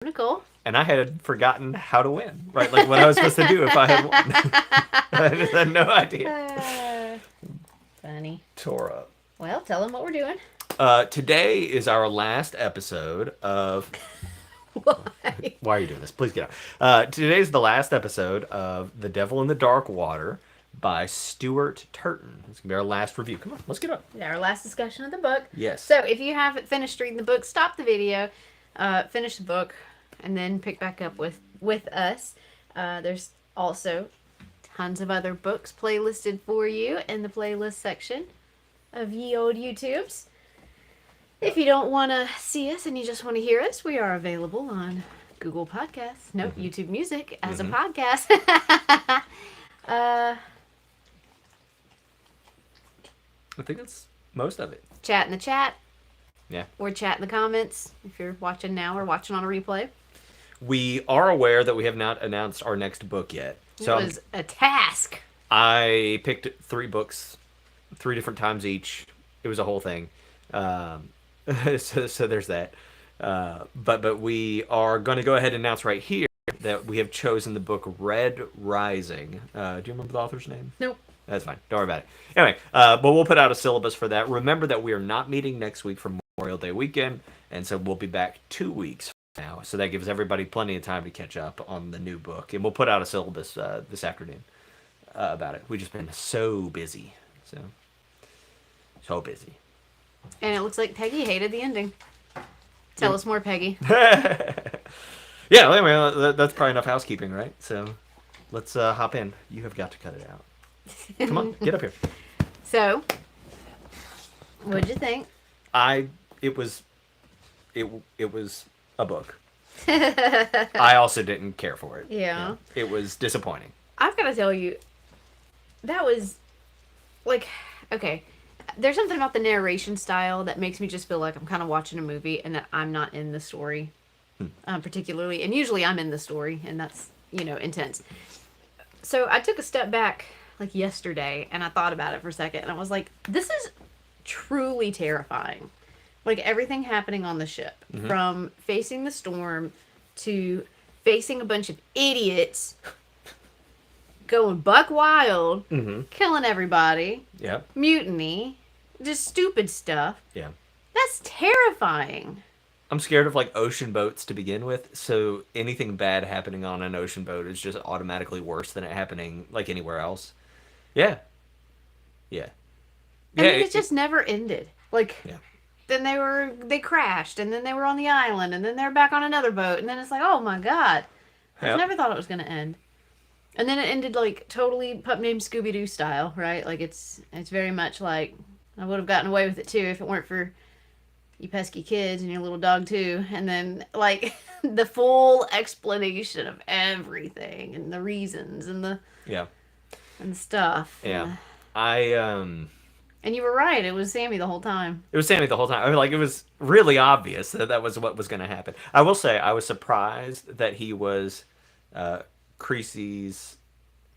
Nicole. And I had forgotten how to win, right? Like what I was supposed to do if I had won. I just had no idea. Funny. Tore up. Well, tell them what we're doing. Today is our last episode of... Why? Why are you doing this? Please get out. Today's the last episode of The Devil in the Dark Water by Stuart Turton. It's going to be our last review. Come on, let's get up. Yeah, our last discussion of the book. Yes. So if you haven't finished reading the book, stop the video, finish the book, and then pick back up with us. There's also tons of other books playlisted for you in the playlist section of ye old YouTubes. If you don't want to see us and you just want to hear us, we are available on Google Podcasts. Nope, YouTube Music as a podcast. I think that's most of it. Chat in the chat. Yeah. Or chat in the comments if you're watching now or watching on a replay. We are aware that we have not announced our next book yet. So it was a task. I picked 3 books, 3 different times each. It was a whole thing. So there's that. But we are going to go ahead and announce right here that we have chosen the book Red Rising. Do you remember the author's name? Nope. That's fine. Don't worry about it. Anyway, but we'll put out a syllabus for that. Remember that we are not meeting next week for Memorial Day weekend, and so we'll be back 2 weeks from now. So that gives everybody plenty of time to catch up on the new book. And we'll put out a syllabus this afternoon about it. We've just been so busy. So busy. And it looks like Peggy hated the ending. Tell us more, Peggy. Yeah, anyway, that's probably enough housekeeping, right? So let's hop in. You have got to cut it out. Come on, get up here. So, what'd you think? It was a book. I also didn't care for it. Yeah. It was disappointing. I've got to tell you, that was, like, okay, there's something about the narration style that makes me just feel like I'm kind of watching a movie and that I'm not in the story, particularly. And usually I'm in the story, and that's, intense. So I took a step back, like, yesterday, and I thought about it for a second, and I was like, this is truly terrifying. Like, everything happening on the ship, from facing the storm to facing a bunch of idiots going buck wild, killing everybody, mutiny, just stupid stuff. Yeah. That's terrifying. I'm scared of, like, ocean boats to begin with, so anything bad happening on an ocean boat is just automatically worse than it happening, like, anywhere else. Yeah. I mean, it just never ended. Like, then they crashed, and then they were on the island, and then they're back on another boat, and then it's like, oh my god. I never thought it was going to end. And then it ended, like, totally Pup Named Scooby-Doo style, right? Like, it's very much like, I would have gotten away with it, too, if it weren't for you pesky kids and your little dog, too. And then, like, the full explanation of everything and the reasons and the... Yeah. And stuff. Yeah. And you were right. It was Sammy the whole time. It was Sammy the whole time. I mean, like, it was really obvious that was what was going to happen. I will say, I was surprised that he was Creasy's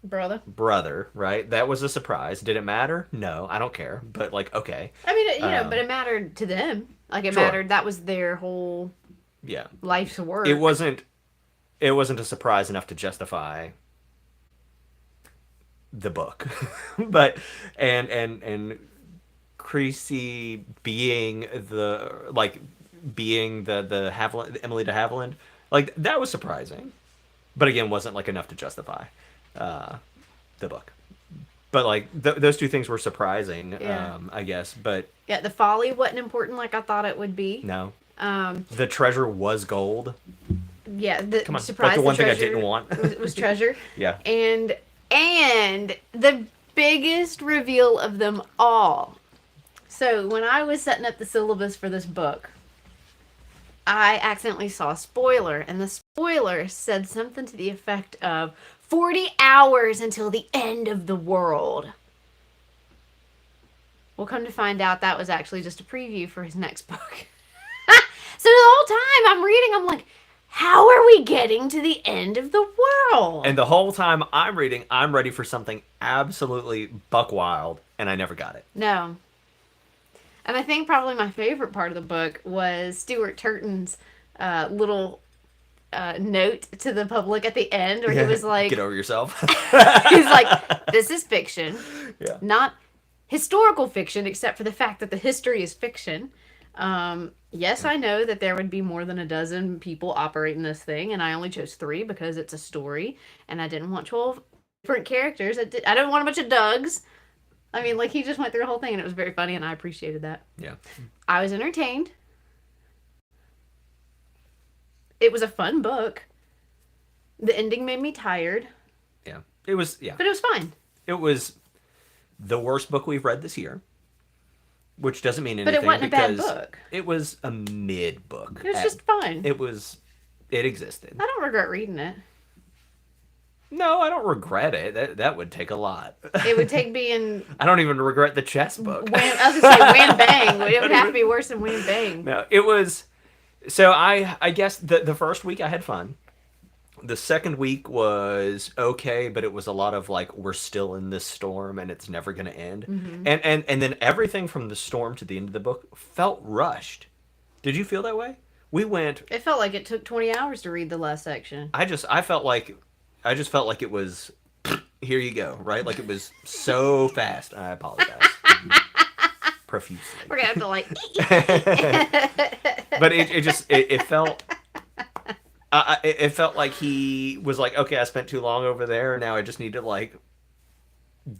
brother, right? That was a surprise. Did it matter? No, I don't care. But, like, okay. I mean, but it mattered to them. Like, it mattered. That was their whole life's work. It wasn't a surprise enough to justify the book. But and Creasy being the Haviland, Emily de Haviland, like, that was surprising, but again wasn't, like, enough to justify the book. But, like, those two things were surprising, I guess. But the folly wasn't important like I thought it would be. No. The treasure was gold. Yeah, come on, surprise. That's the one thing I didn't want. was treasure. Yeah. And the biggest reveal of them all. So when I was setting up the syllabus for this book, I accidentally saw a spoiler, and the spoiler said something to the effect of 40 hours until the end of the world. We'll come to find out that was actually just a preview for his next book. So the whole time I'm reading, I'm like, how are we getting to the end of the world? And the whole time I'm reading, I'm ready for something absolutely buck wild, and I never got it. No. And I think probably my favorite part of the book was Stuart Turton's little note to the public at the end where he was like, "Get over yourself." he's like, "This is fiction, Yeah. not historical fiction, except for the fact that the history is fiction. Yes, I know that there would be more than a dozen people operating this thing, and I only chose 3 because it's a story, and I didn't want 12 different characters. I didn't want a bunch of Dougs. I mean, like, he just went through the whole thing, and it was very funny, and I appreciated that. Yeah. I was entertained. It was a fun book. The ending made me tired. Yeah. It was, yeah. But it was fine. It was the worst book we've read this year, which doesn't mean anything. But it wasn't a bad book. It was a mid book. It was just fine. It existed. I don't regret reading it. No, I don't regret it. That would take a lot. It would take being... I don't even regret the chess book. I was going to say Wham Bang. It would have to be worse than Wham Bang. No, it was... So I guess the first week I had fun. The second week was okay, but it was a lot of like, we're still in this storm and it's never going to end. Mm-hmm. And then everything from the storm to the end of the book felt rushed. Did you feel that way? We went... It felt like it took 20 hours to read the last section. I just felt like it was, here you go, right? Like it was so fast. I apologize. Profusely. We're going to have to like... But it felt... it felt like he was like, okay, I spent too long over there. Now I just need to like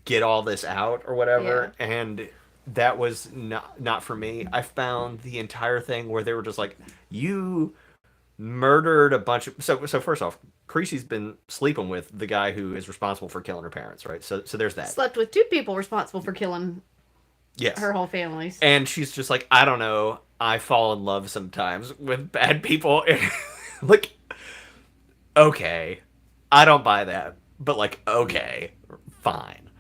get all this out or whatever. Yeah. And that was not for me. I found the entire thing where they were just like, you murdered a bunch of... So first off, Creasy's been sleeping with the guy who is responsible for killing her parents, right? So there's that. Slept with 2 people responsible for killing yes. her whole family. And she's just like, I don't know. I fall in love sometimes with bad people. Like... Okay, I don't buy that, but like, okay, fine.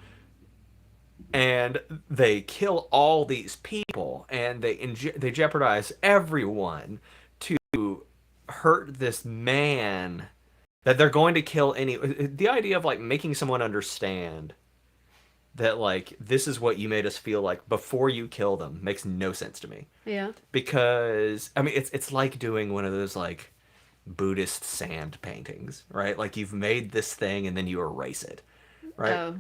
And they kill all these people, and they jeopardize everyone to hurt this man that they're going to kill any... The idea of like making someone understand that like, this is what you made us feel like before you kill them makes no sense to me. Yeah. Because, I mean, it's like doing one of those like Buddhist sand paintings, right? Like you've made this thing and then you erase it, right? Oh.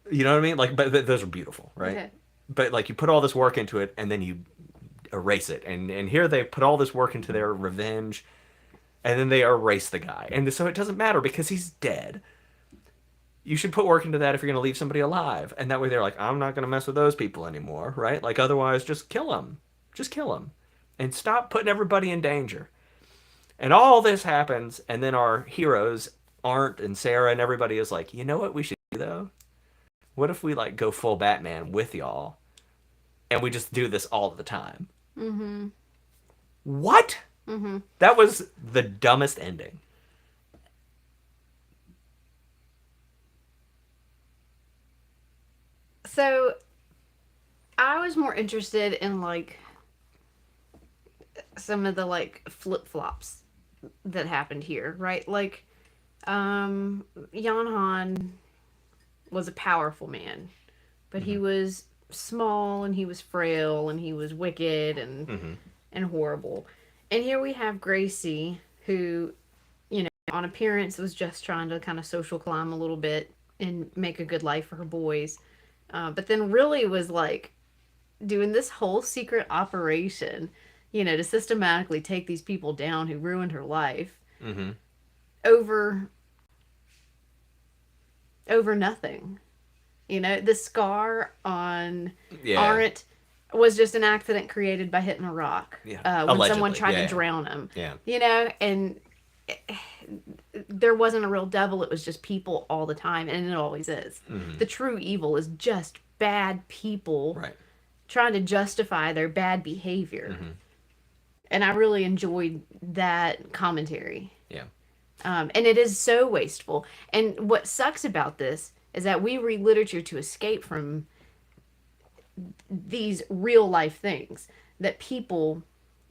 You know what I mean? Like, but those are beautiful, right? Okay. But like you put all this work into it and then you erase it, and here they put all this work into their revenge, and then they erase the guy, and so it doesn't matter because he's dead. You should put work into that if you're going to leave somebody alive, and that way they're like, I'm not going to mess with those people anymore, right? Like otherwise, just kill them, and stop putting everybody in danger. And all this happens, and then our heroes, Arndt and Sarah and everybody is like, you know what we should do, though? What if we, like, go full Batman with y'all, and we just do this all the time? Mm-hmm. What? Mm-hmm. That was the dumbest ending. So, I was more interested in, like, some of the, like, flip-flops that happened here, right? Like, Jan Han was a powerful man, but he was small, and he was frail, and he was wicked and horrible. And here we have Gracie, who, you know, on appearance was just trying to kind of social climb a little bit and make a good life for her boys, but then really was like doing this whole secret operation, you know, to systematically take these people down who ruined her life over nothing. You know, the scar on Arndt was just an accident created by hitting a rock when Allegedly. Someone tried to drown him. Yeah. You know, and there wasn't a real devil. It was just people all the time, and it always is. The true evil is just bad people trying to justify their bad behavior. And I really enjoyed that commentary. Yeah. And it is so wasteful. And what sucks about this is that we read literature to escape from these real life things. That people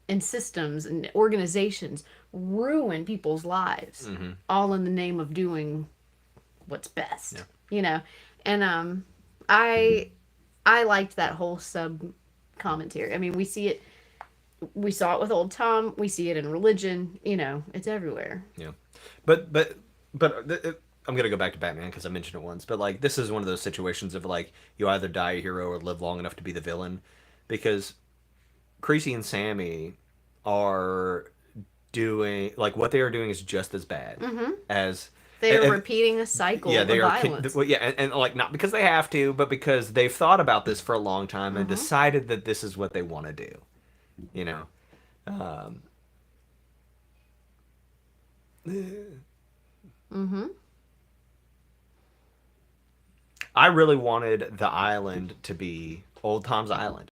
and systems and organizations ruin people's lives. All in the name of doing what's best. Yeah. You know? And I liked that whole sub commentary. I mean, we see it We saw it with old Tom. We see it in religion. You know, it's everywhere. Yeah, but I'm gonna go back to Batman because I mentioned it once. But like, this is one of those situations of like you either die a hero or live long enough to be the villain, because Creasy and Sammy are doing like what they are doing is just as bad as They are repeating a cycle yeah, of they are violence. well, yeah, and like not because they have to, but because they've thought about this for a long time and decided that this is what they want to do. You know. Um, I really wanted the island to be Old Tom's Island.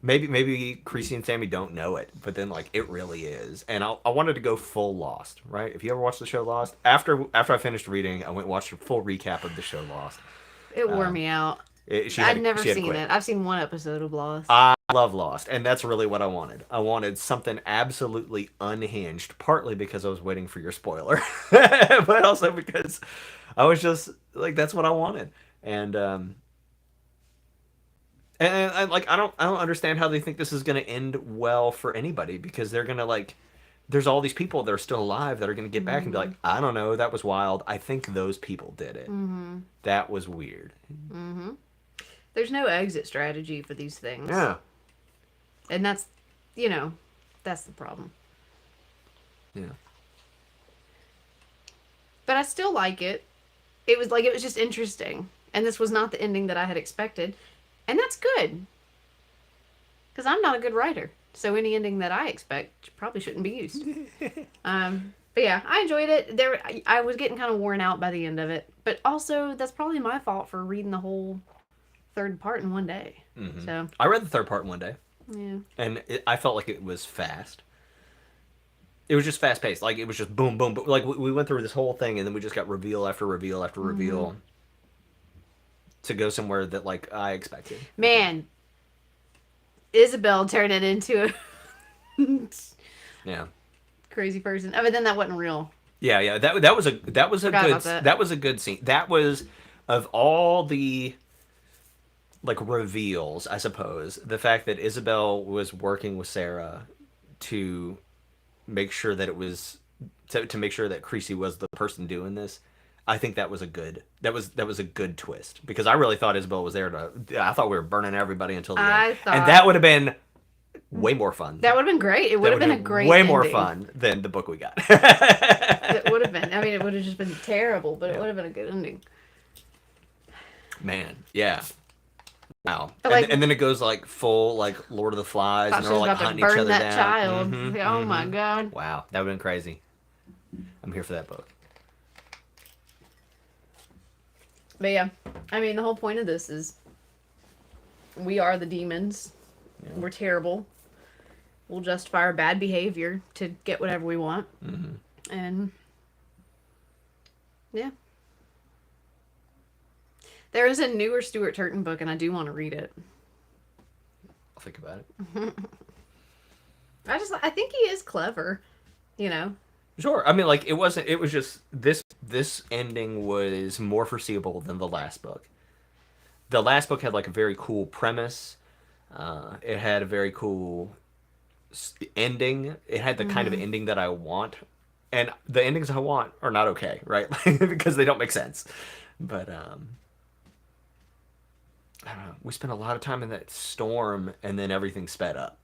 Maybe Creasy and Sammy don't know it, but then like it really is. And I wanted to go full Lost, right? If you ever watched the show Lost, after I finished reading, I went and watched a full recap of the show Lost. It wore me out. I'd never seen it. I've seen one episode of Lost. I love Lost, and that's really what I wanted. I wanted something absolutely unhinged, partly because I was waiting for your spoiler, but also because I was just like, that's what I wanted. And like I don't understand how they think this is going to end well for anybody, because they're going to like there's all these people that are still alive that are going to get back and be like, I don't know, that was wild. I think those people did it. That was weird. There's no exit strategy for these things. Yeah. And that's that's the problem. Yeah. But I still like it. It was just interesting. And this was not the ending that I had expected. And that's good. Because I'm not a good writer. So any ending that I expect probably shouldn't be used. But yeah, I enjoyed it. I was getting kind of worn out by the end of it. But also, that's probably my fault for reading the whole third part in one day. So I read the third part in one day. Yeah. And I felt like it was fast. It was just fast paced. Like it was just boom, boom, boom. Like we went through this whole thing, and then we just got reveal after reveal after reveal to go somewhere that like I expected. Man, Isabel turned it into a Yeah. crazy person. Oh, but then that wasn't real. Yeah. That was a Forgot about that was a good scene. That was, of all the like reveals, I suppose, the fact that Isabel was working with Sarah to make sure that it was to make sure that Creasy was the person doing this. I think that was a good a good twist, because I really thought Isabel was there I thought we were burning everybody until the end. And that would have been way more fun. That would have been great. It would have been a great way ending. more fun than the book we got. It would have been. I mean, it would have just been terrible, but it would have been a good ending. Man, yeah. Wow. Like, and then it goes like full like Lord of the Flies, and they're all like hunting each other down. Child. Oh my god. Wow, that would have been crazy. I'm here for that book. But yeah, I mean, the whole point of this is we are the demons. Yeah. We're terrible. We'll justify our bad behavior to get whatever we want. And yeah. There is a newer Stuart Turton book, and I do want to read it. I'll think about it. I think he is clever, you know. Sure. I mean, like, it was just this ending was more foreseeable than the last book. The last book had like a very cool premise. It had a very cool ending. It had the kind of ending that I want, and the endings I want are not okay, right? Because they don't make sense. But I don't know. We spent a lot of time in that storm, and then everything sped up.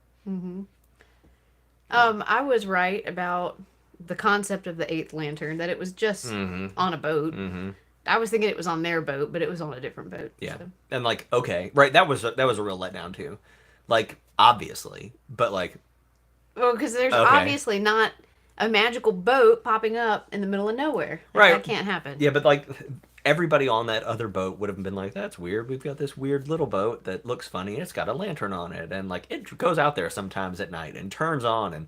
I was right about the concept of the eighth lantern, that it was just on a boat. I was thinking it was on their boat, but it was on a different boat. Yeah. So. And like, okay, right, that was a real letdown too. Like, obviously, but like, well, because there's obviously not a magical boat popping up in the middle of nowhere. Right. That can't happen. Yeah, but like everybody on that other boat would have been like, that's weird. We've got this weird little boat that looks funny. It's got a lantern on it, and like it goes out there sometimes at night and turns on, and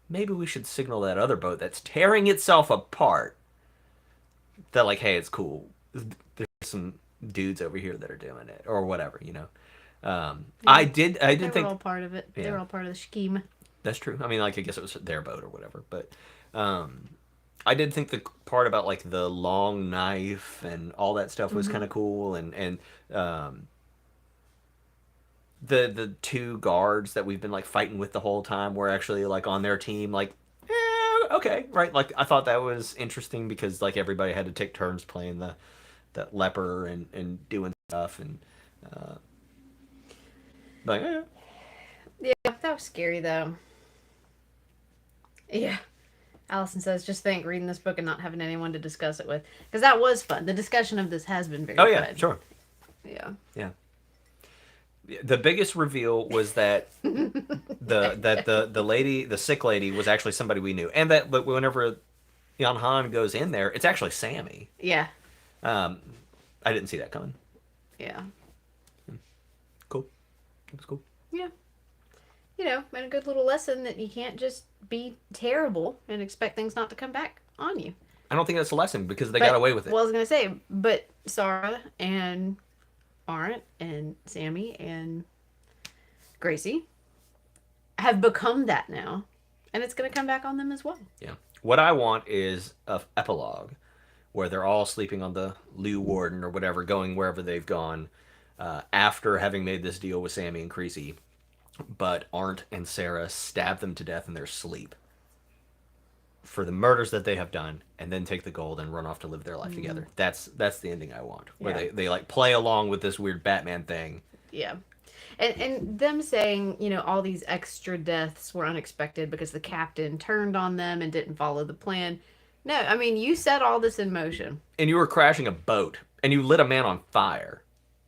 maybe we should signal that other boat that's tearing itself apart that like, hey, it's cool. There's some dudes over here that are doing it, or whatever, you know. I did think they were all part of it. Yeah. They were all part of the scheme. That's true. I mean, like, I guess it was their boat or whatever, but I did think the part about like the long knife and all that stuff was kind of cool, and the two guards that we've been like fighting with the whole time were actually like on their team. Like, okay, right? Like I thought that was interesting because like everybody had to take turns playing the leper and doing stuff and like Yeah, that was scary though. Yeah. Allison says, just think reading this book and not having anyone to discuss it with. Because that was fun. The discussion of this has been very oh yeah, fun. sure, Yeah. yeah. The biggest reveal was that the lady, the sick lady, was actually somebody we knew, and that but whenever Jan Han goes in there, it's actually Sammy. Yeah. I didn't see that coming. Yeah. Cool. It was cool. Yeah. You know, and a good little lesson that you can't just be terrible and expect things not to come back on you. I don't think that's a lesson because they got away with it. Well, I was going to say, but Sarah and Arndt and Sammy and Gracie have become that now, and it's going to come back on them as well. Yeah. What I want is a epilogue where they're all sleeping on the Lou Warden or whatever, going wherever they've gone after having made this deal with Sammy and Creasy. But Arndt and Sarah stab them to death in their sleep for the murders that they have done, and then take the gold and run off to live their life together. That's the ending I want, where they like play along with this weird Batman thing. Yeah. And them saying, you know, all these extra deaths were unexpected because the captain turned on them and didn't follow the plan. No, I mean, you set all this in motion. And you were crashing a boat, and you lit a man on fire.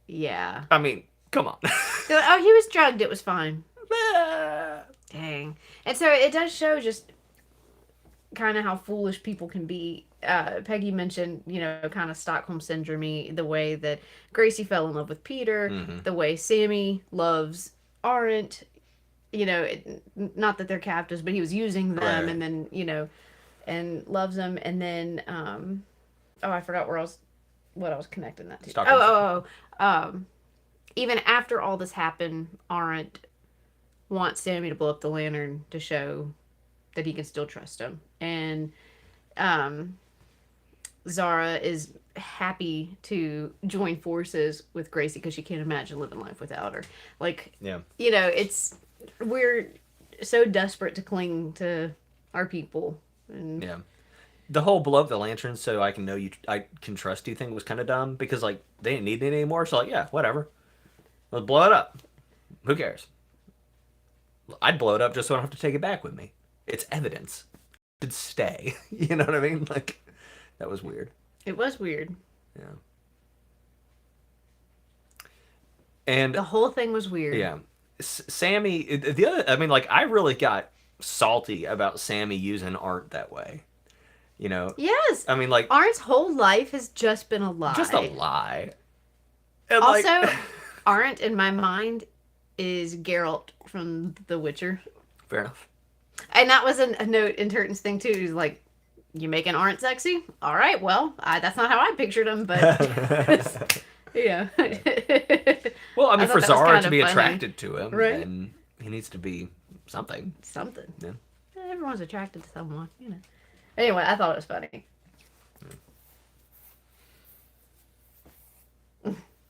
Yeah. I mean, come on. Oh, he was drugged. It was fine. Dang. And so it does show just kind of how foolish people can be. Peggy mentioned, you know, kind of Stockholm syndrome, the way that Gracie fell in love with Peter, the way Sammy loves Arndt, you know, not that they're captives, but he was using them and then, you know, and loves them. And then, I forgot what I was connecting that to. Stockholm. Even after all this happened, Arndt wants Sammy to blow up the lantern to show that he can still trust him. And Zara is happy to join forces with Gracie because she can't imagine living life without her. Like, yeah, you know, we're so desperate to cling to our people. And yeah. The whole blow up the lantern so I can trust you thing was kind of dumb because like they didn't need it anymore. So like, yeah, whatever. Let's blow it up. Who cares? I'd blow it up just so I don't have to take it back with me. It's evidence. It should stay. You know what I mean? Like, that was weird. It was weird. Yeah. And the whole thing was weird. Yeah. Sammy, the other, I mean, like, I really got salty about Sammy using Arndt that way. You know? Yes. I mean, like, Arndt's whole life has just been a lie. Just a lie. And also, like... Arndt, in my mind, is Geralt from The Witcher. Fair enough. And that was a note in Turton's thing, too. He's like, you making Arndt sexy? All right, well, that's not how I pictured him, but... yeah. Well, I mean, for Zara to be funny. attracted to him, right? then he needs to be something. Something. Yeah. Everyone's attracted to someone, you know. Anyway, I thought it was funny.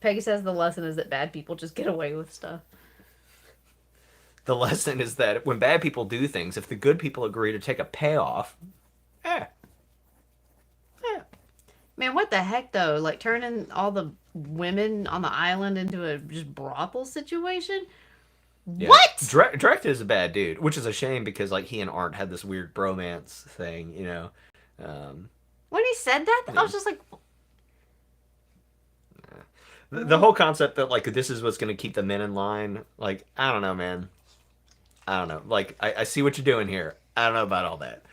Peggy says the lesson is that bad people just get away with stuff. The lesson is that when bad people do things, if the good people agree to take a payoff, Man, what the heck, though? Like, turning all the women on the island into a just brothel situation? Yeah. What? Drecht is a bad dude, which is a shame because, like, he and Arndt had this weird bromance thing, you know. When he said that, I was just like... The whole concept that, like, this is what's going to keep the men in line, like, I don't know, man. I don't know. Like, I see what you're doing here. I don't know about all that.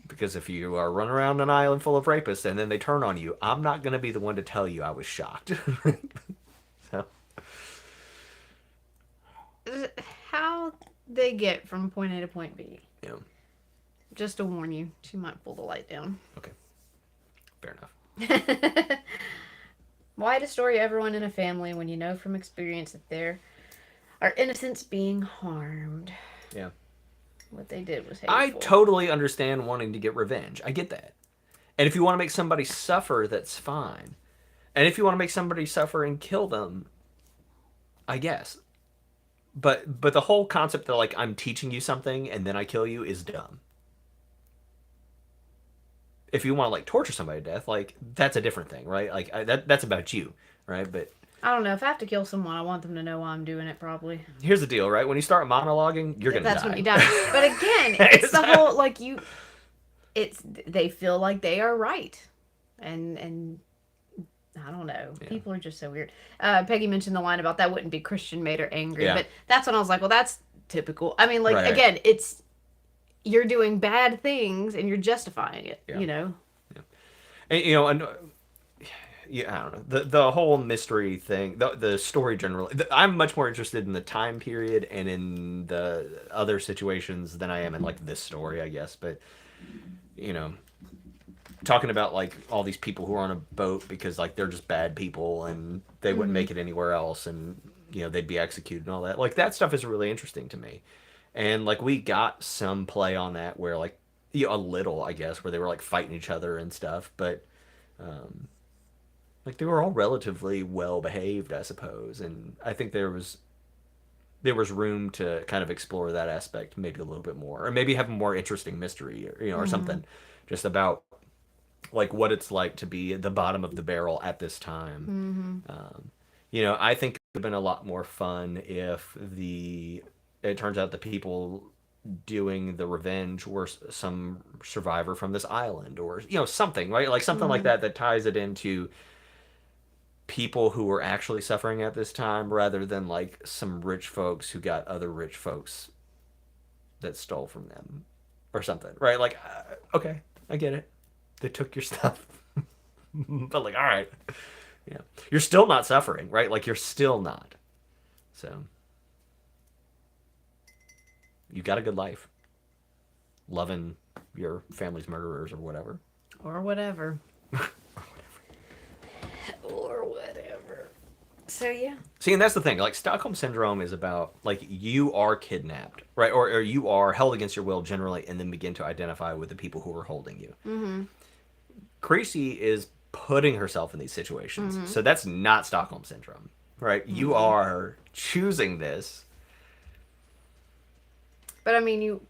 Because if you are running around an island full of rapists and then they turn on you, I'm not going to be the one to tell you I was shocked. So. How they get from point A to point B. Yeah. Just to warn you, she might pull the light down. Okay. Fair enough. Why destroy everyone in a family when you know from experience that there are innocents being harmed? Yeah. What they did was hateful. I totally understand wanting to get revenge. I get that. And if you want to make somebody suffer, that's fine. And if you want to make somebody suffer and kill them, I guess. but the whole concept that like I'm teaching you something and then I kill you is dumb. If you want to like torture somebody to death, like that's a different thing, right? Like that's about you, right? But I don't know. If I have to kill someone, I want them to know why I'm doing it. Probably. here's the deal, right? When you start monologuing, you're gonna That's when die. you die. But again, it's the whole like you. It's they feel like they are right, and I don't know. Yeah. People are just so weird. Peggy mentioned the line about that wouldn't be Christian made her angry, Yeah. but that's when I was like, well, that's typical. I mean, like Right. again, it's you're doing bad things and you're justifying it. Yeah. You know. And, you know, and yeah, I don't know the whole mystery thing, the story generally. I'm much more interested in the time period and in the other situations than I am in like this story, I guess. But you know, talking about like all these people who are on a boat because like they're just bad people and they wouldn't make it anywhere else, and you know they'd be executed and all that. Like that stuff is really interesting to me, and like we got some play on that where like a little, I guess, where they were like fighting each other and stuff, but. Like they were all relatively well behaved, I suppose, and I think there was room to kind of explore that aspect maybe a little bit more, or maybe have a more interesting mystery, or, or something, just about like what it's like to be at the bottom of the barrel at this time. I think it would have been a lot more fun if it turns out the people doing the revenge were some survivor from this island, or something, right? Like something like that ties it into people who were actually suffering at this time rather than like some rich folks who got other rich folks that stole from them or something, right? Like, okay, I get it. They took your stuff. But like, all right. Yeah. You're still not suffering, right? Like you're still not. So you got a good life. Loving your family's murderers or whatever. Or whatever. Or whatever. So yeah. See, and that's the thing. Like Stockholm syndrome is about like you are kidnapped, right? Or you are held against your will generally, and then begin to identify with the people who are holding you. Mm-hmm. Creasy is putting herself in these situations, so that's not Stockholm syndrome, right? Mm-hmm. You are choosing this. But I mean,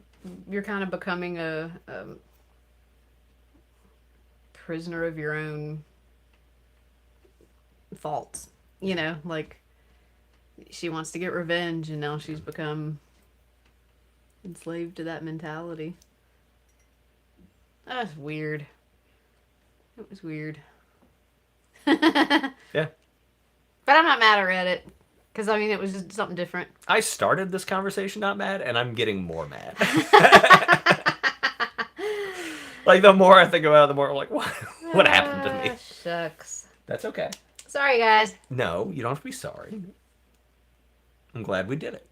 you're kind of becoming a prisoner of your own faults. You know, like she wants to get revenge, and now she's become enslaved to that mentality. That's weird. It was weird. Yeah. But I'm not mad at Reddit. Because, I mean, it was just something different. I started this conversation not mad, and I'm getting more mad. Like, the more I think about it, the more I'm like, what happened to me? Shucks. That's okay. Sorry, guys. No, you don't have to be sorry. I'm glad we did it.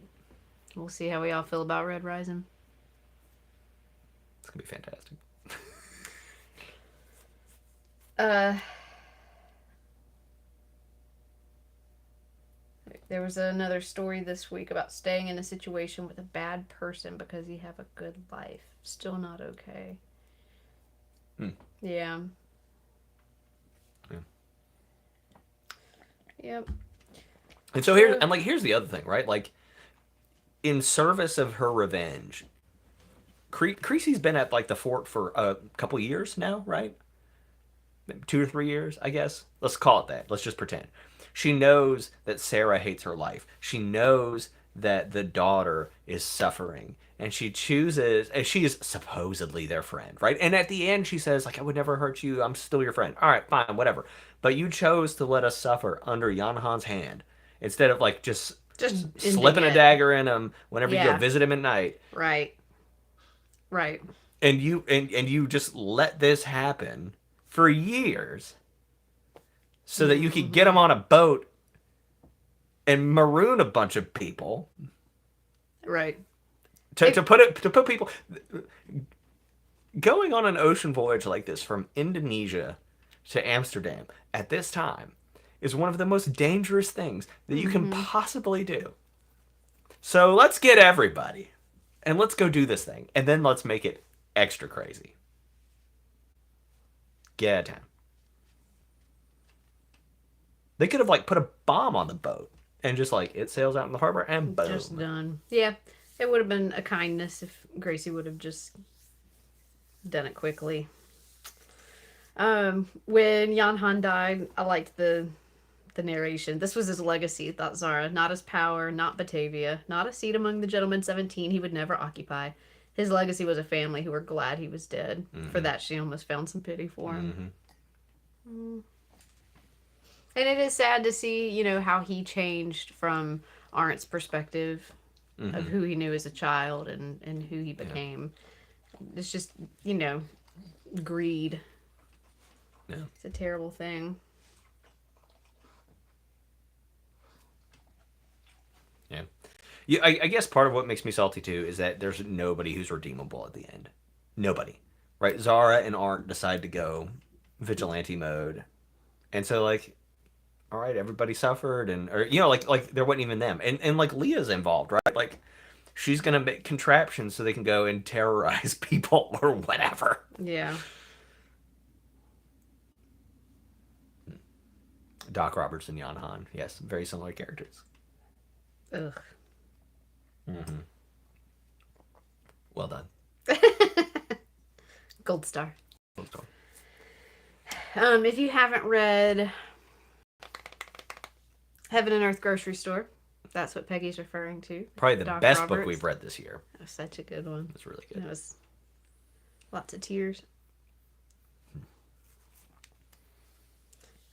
We'll see how we all feel about Red Rising. It's going to be fantastic. There was another story this week about staying in a situation with a bad person because you have a good life. Still not okay. Yeah. Yep. And so here's the other thing, right? Like, in service of her revenge, Creasy's been at like the fort for a couple years now, right? 2 or 3 years, I guess. Let's call it that. Let's just pretend. She knows that Sarah hates her life. She knows that the daughter is suffering. And she chooses, and she is supposedly their friend, right? And at the end, she says, like, I would never hurt you. I'm still your friend. All right, fine, whatever. But you chose to let us suffer under Jan-Han's hand instead of, like, just slipping a dagger in him whenever you go visit him at night. Right. Right. And you just let this happen for years so that you could get him on a boat and maroon a bunch of people. Right. To put people going on an ocean voyage like this from Indonesia to Amsterdam at this time is one of the most dangerous things that you can possibly do. So let's get everybody and let's go do this thing, and then let's make it extra crazy. Get out of town. They could have like put a bomb on the boat And just like it sails out in the harbor and boom. Just done. Yeah, it would have been a kindness if Gracie would have just done it quickly. When Jan Han died, I liked the narration. This was his legacy, thought Zara. Not his power, not Batavia, not a seat among the gentlemen 17 he would never occupy. His legacy was a family who were glad he was dead. Mm-hmm. For that, she almost found some pity for him. Mm-hmm. And it is sad to see, you know, how he changed from Arndt's perspective of who he knew as a child and who he became. Yeah. It's just, you know, greed. Yeah. It's a terrible thing. Yeah. Yeah, I guess part of what makes me salty too is that there's nobody who's redeemable at the end. Nobody. Right? Zara and Arndt decide to go vigilante mode. And so like, all right, everybody suffered or you know, like there wasn't even them. And like Leah's involved, right? Like she's gonna make contraptions so they can go and terrorize people or whatever. Yeah. Doc Roberts and Jan Han. Yes, very similar characters. Ugh. Mm-hmm. Well done. Gold star. Gold star. If you haven't read Heaven and Earth Grocery Store, that's what Peggy's referring to. Probably the Doc best Roberts. Book we've read this year. That was such a good one. It's really good. It was lots of tears.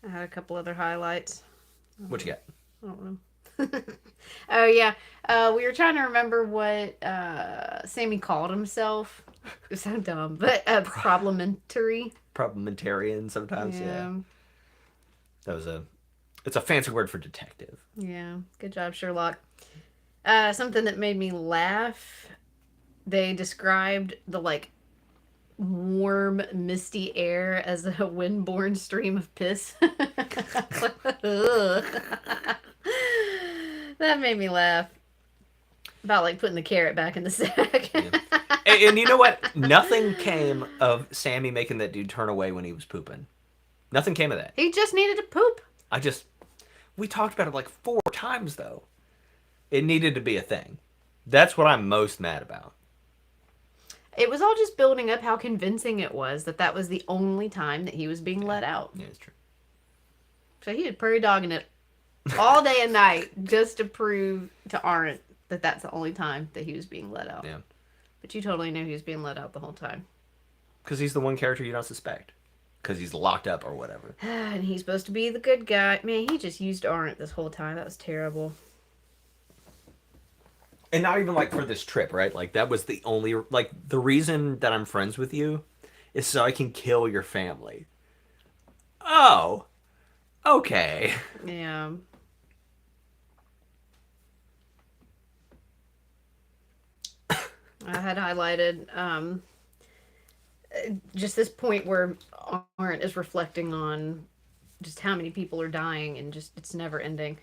I had a couple other highlights. What you got? I don't know. Oh yeah, we were trying to remember what Sammy called himself. It was so dumb, but Problementarian sometimes. Yeah. That was it's a fancy word for detective. Yeah, good job, Sherlock. Something that made me laugh. They described the like warm, misty air as a wind-borne stream of piss. That made me laugh. About like putting the carrot back in the sack. Yeah. And you know what? Nothing came of Sammy making that dude turn away when he was pooping. Nothing came of that. He just needed to poop. We talked about it like 4 times though. It needed to be a thing. That's what I'm most mad about. It was all just building up how convincing it was that was the only time that he was being let out. Yeah, it's true. So he had prairie dogging it all day and night just to prove to Arndt that that's the only time that he was being let out. Yeah. But you totally knew he was being let out the whole time. Because he's the one character you don't suspect. Because he's locked up or whatever. And he's supposed to be the good guy. Man, he just used Arndt this whole time. That was terrible. And not even like for this trip, right? Like that was the only, like the reason that I'm friends with you is so I can kill your family. Oh. Okay. Yeah. I had highlighted just this point where Arndt is reflecting on just how many people are dying and just it's never ending.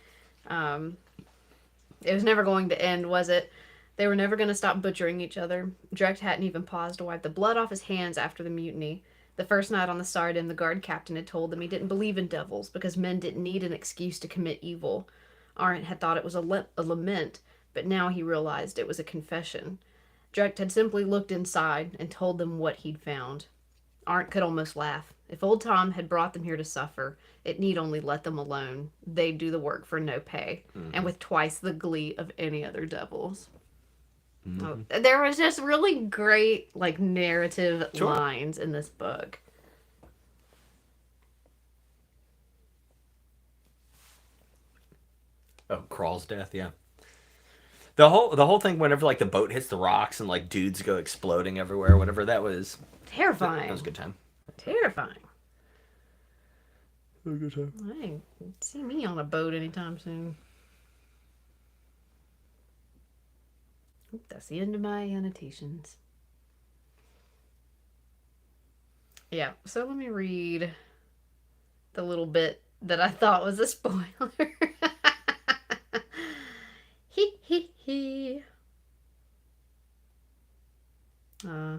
It was never going to end, was it? They were never going to stop butchering each other. Drecht hadn't even paused to wipe the blood off his hands after the mutiny. The first night on the Sardin, the guard captain had told them he didn't believe in devils because men didn't need an excuse to commit evil. Arndt had thought it was a lament, but now he realized it was a confession. Drecht had simply looked inside and told them what he'd found. Arndt could almost laugh. If old Tom had brought them here to suffer, it need only let them alone. They'd do the work for no pay, and with twice the glee of any other devils. Oh, there was just really great, like, narrative lines in this book. Oh, Crawl's death, yeah. The whole thing, whenever like the boat hits the rocks and like dudes go exploding everywhere, whatever, that was terrifying. That was a good time. Terrifying. That was a good time. I ain't see me on a boat anytime soon. That's the end of my annotations. Yeah, so let me read the little bit that I thought was a spoiler. Hee hee hee. I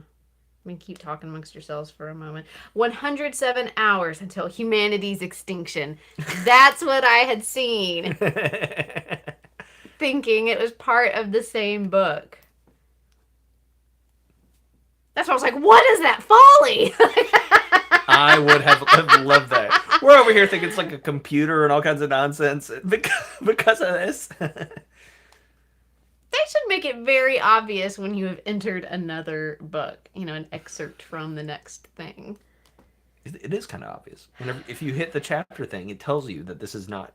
mean, and keep talking amongst yourselves for a moment. 107 hours until humanity's extinction. That's what I had seen, thinking it was part of the same book. That's why I was like, what is that folly? I would have loved that. We're over here thinking it's like a computer and all kinds of nonsense because of this. They should make it very obvious when you have entered another book, an excerpt from the next thing. It is kind of obvious. Whenever, if you hit the chapter thing, it tells you that this is not.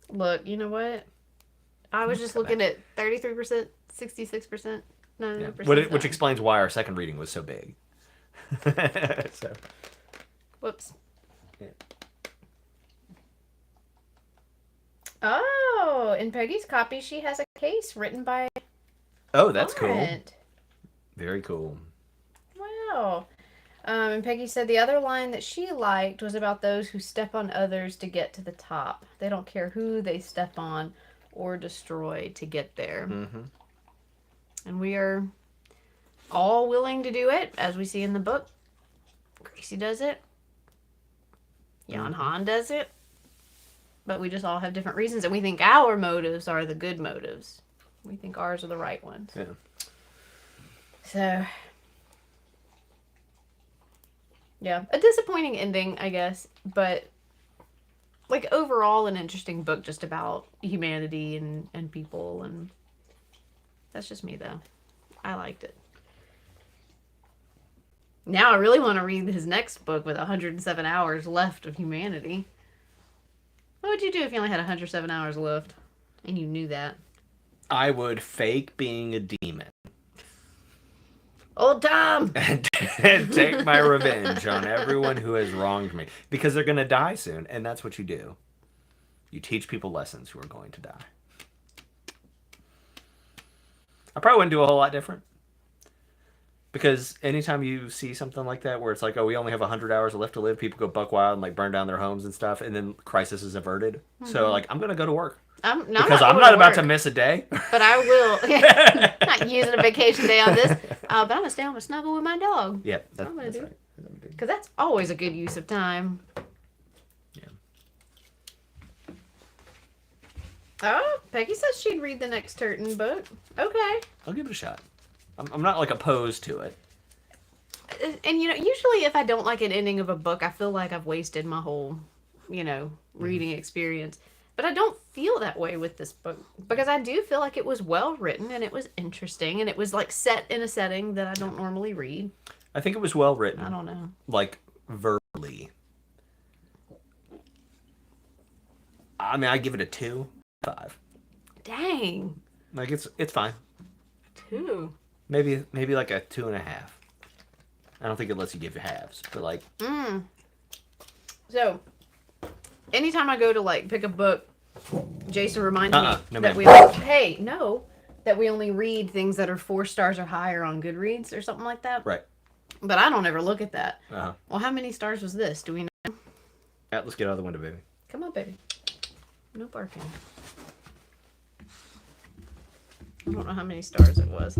Look, you know what? I was just looking at 33%, 66%, 99%. Yeah. Which explains why our second reading was so big. So. Whoops. Yeah. Oh, in Peggy's copy, she has a case written by. Oh, that's Laurent. cool. Very cool. Wow. And Peggy said the other line that she liked was about those who step on others to get to the top. They don't care who they step on or destroy to get there. Mm-hmm. And we are all willing to do it, as we see in the book. Gracie does it. Jan Han does it. But we just all have different reasons, and we think our motives are the good motives. We think ours are the right ones. Yeah. So, yeah, a disappointing ending, I guess, but like overall an interesting book just about humanity and people, and that's just me though. I liked it. Now I really want to read his next book with 107 hours left of humanity. What would you do if you only had 107 hours left and you knew that? I would fake being a demon. Old Tom! And take my revenge on everyone who has wronged me. Because they're going to die soon, and that's what you do. You teach people lessons who are going to die. I probably wouldn't do a whole lot different. Because anytime you see something like that, where it's like, oh, we only have 100 hours left to live, people go buck wild and like burn down their homes and stuff, and then crisis is averted. Mm-hmm. So like, I'm gonna go to work because I'm not about to miss a day. But I will. Not using a vacation day on this, but I'm gonna stay home and snuggle with my dog. Yeah, that's right. Because that's always a good use of time. Yeah. Oh, Peggy says she'd read the next Turton book. Okay. I'll give it a shot. I'm not like opposed to it. And usually if I don't like an ending of a book, I feel like I've wasted my whole, reading experience. But I don't feel that way with this book because I do feel like it was well written and it was interesting and it was like set in a setting that I don't normally read. I think it was well written. I don't know. Like verbally. I mean, I give it a 2.5. Dang. Like it's fine. 2. Maybe like a 2.5. I don't think it lets you give halves, but like. So, anytime I go to like pick a book, Jason reminds me that we only read things that are 4 stars or higher on Goodreads or something like that. Right. But I don't ever look at that. Uh-huh. Well, how many stars was this? Do we know? Yeah, let's get out of the window, baby. Come on, baby. No barking. I don't know how many stars it was.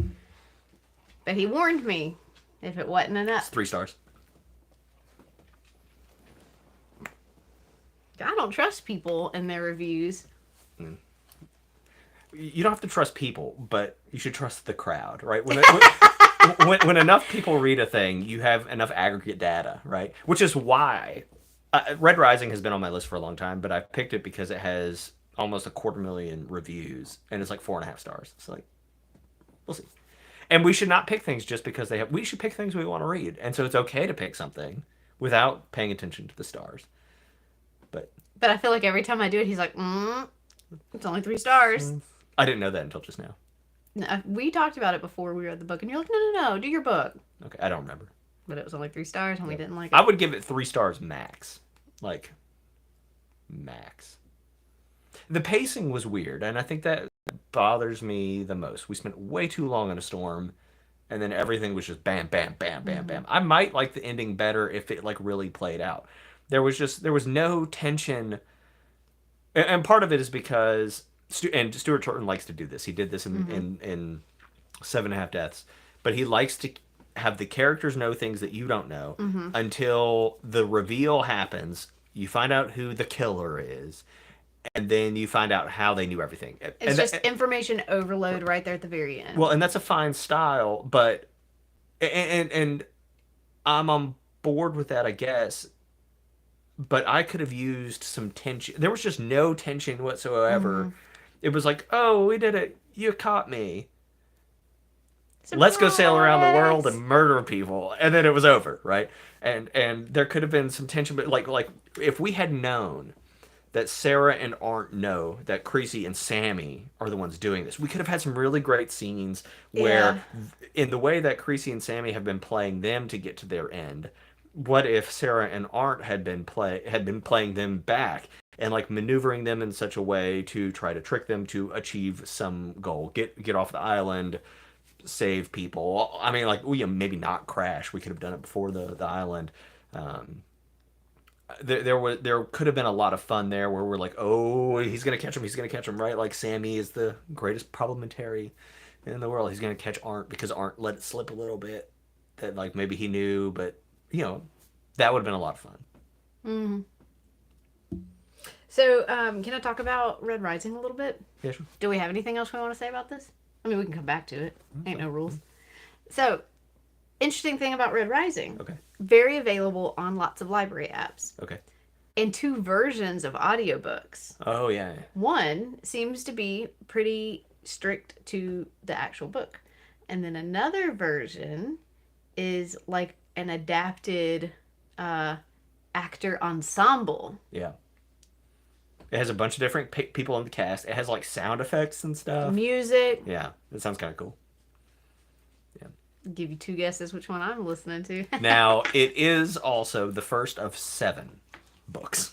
But he warned me if it wasn't enough. It's 3 stars. I don't trust people and their reviews. You don't have to trust people, but you should trust the crowd, right? When enough people read a thing, you have enough aggregate data, right? Which is why Red Rising has been on my list for a long time, but I picked it because it has almost 250,000 reviews, and it's like 4.5 stars. So like, we'll see. And we should not pick things just because they have. We should pick things we want to read, and so it's okay to pick something without paying attention to the stars. But I feel like every time I do it, he's like, it's only 3 stars. I didn't know that until just now. No, we talked about it before we read the book, and you're like, no, do your book. Okay, I don't remember. But it was only 3 stars, and we didn't like it. I would give it 3 stars max. Like, max. The pacing was weird, and I think that bothers me the most. We spent way too long in a storm, and then everything was just bam, bam, bam, bam, bam. I might like the ending better if it like really played out. There was no tension, and part of it is because Stuart Turton likes to do this. He did this in 7.5 Deaths, but he likes to have the characters know things that you don't know until the reveal happens. You find out who the killer is, and then you find out how they knew everything. It's just information overload right there at the very end. Well, and that's a fine style, but and I'm on board with that, I guess. But I could have used some tension. There was just no tension whatsoever. It was like, oh, we did it. You caught me. Surprise! Let's go sail around the world and murder people, and then it was over, right? And there could have been some tension, but like if we had known that Sarah and Arndt know that Creasy and Sammy are the ones doing this, we could have had some really great scenes where, in the way that Creasy and Sammy have been playing them to get to their end, what if Sarah and Arndt had been playing them back and like maneuvering them in such a way to try to trick them to achieve some goal, get off the island, save people. I mean, like, we maybe not crash. We could have done it before the island. There could have been a lot of fun there where we're like, oh, he's gonna catch him, right? Like, Sammy is the greatest parliamentary in the world. He's gonna catch Arndt because Arndt let it slip a little bit that like maybe he knew, but that would have been a lot of fun. So, can I talk about Red Rising a little bit? Yeah, sure. Do we have anything else we want to say about this? I mean, we can come back to it. Ain't no rules. So, interesting thing about Red Rising. Okay. Very available on lots of library apps. Okay. And 2 versions of audiobooks. Oh, yeah. One seems to be pretty strict to the actual book. And then another version is like an adapted actor ensemble. Yeah. It has a bunch of different people in the cast. It has like sound effects and stuff. Music. Yeah, it sounds kind of cool. Yeah. Give you 2 guesses which one I'm listening to. Now, it is also the first of 7 books.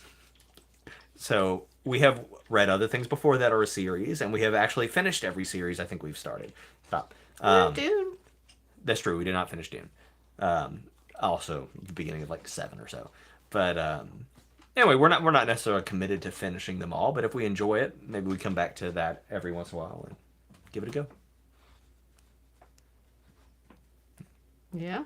So we have read other things before that are a series, and we have actually finished every series I think we've started. Stop. Dune. That's true. We did not finish Dune. Also, the beginning of like 7 or so. But anyway, we're not necessarily committed to finishing them all, but if we enjoy it, maybe we come back to that every once in a while and give it a go. Yeah.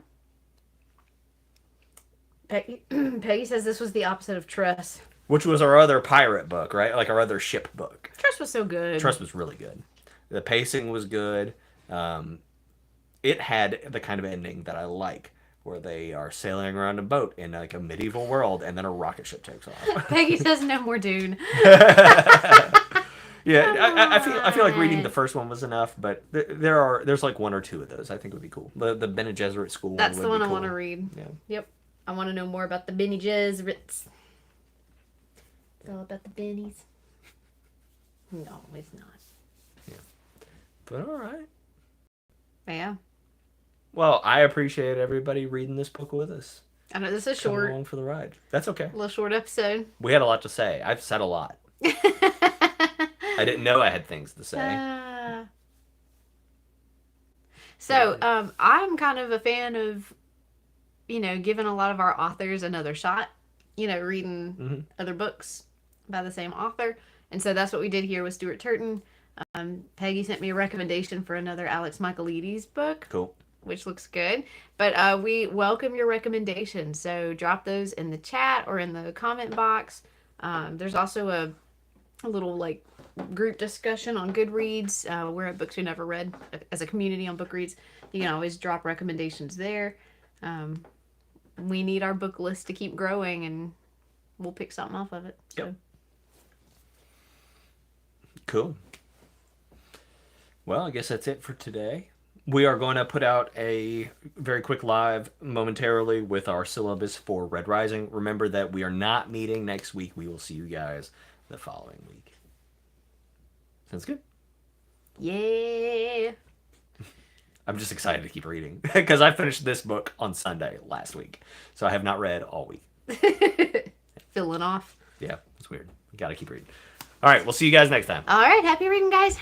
Peggy says this was the opposite of Trust. Which was our other pirate book, right? Like our other ship book. Trust was so good. Trust was really good. The pacing was good. It had the kind of ending that I like, where they are sailing around a boat in like a medieval world, and then a rocket ship takes off. Peggy says no more Dune. Yeah, I feel like reading the first one was enough, but there's like 1 or 2 of those I think would be cool. The Bene Gesserit school. That's one the would one be I cool. want to read. Yeah. Yep. I want to know more about the Bene Gesserits. It's all about the Bennies. No, it's not. Yeah. But all right. Yeah. Well, I appreciate everybody reading this book with us. I know this is Coming short. along for the ride. That's okay. A little short episode. We had a lot to say. I've said a lot. I didn't know I had things to say. So, I'm kind of a fan of, giving a lot of our authors another shot, reading other books by the same author. And so that's what we did here with Stuart Turton. Peggy sent me a recommendation for another Alex Michaelides book. Cool. Which looks good. But we welcome your recommendations. So drop those in the chat or in the comment box. There's also a little like group discussion on Good Reads. We're at Books We Never Read as a community on Book Reads. You can always drop recommendations there. We need our book list to keep growing, and we'll pick something off of it. So. Yep. Cool. Well, I guess that's it for today. We are going to put out a very quick live momentarily with our syllabus for Red Rising. Remember that we are not meeting next week. We will see you guys the following week. Sounds good? Yeah. I'm just excited to keep reading because I finished this book on Sunday last week. So I have not read all week. Filling off. Yeah, it's weird. Got to keep reading. All right, we'll see you guys next time. All right, happy reading, guys.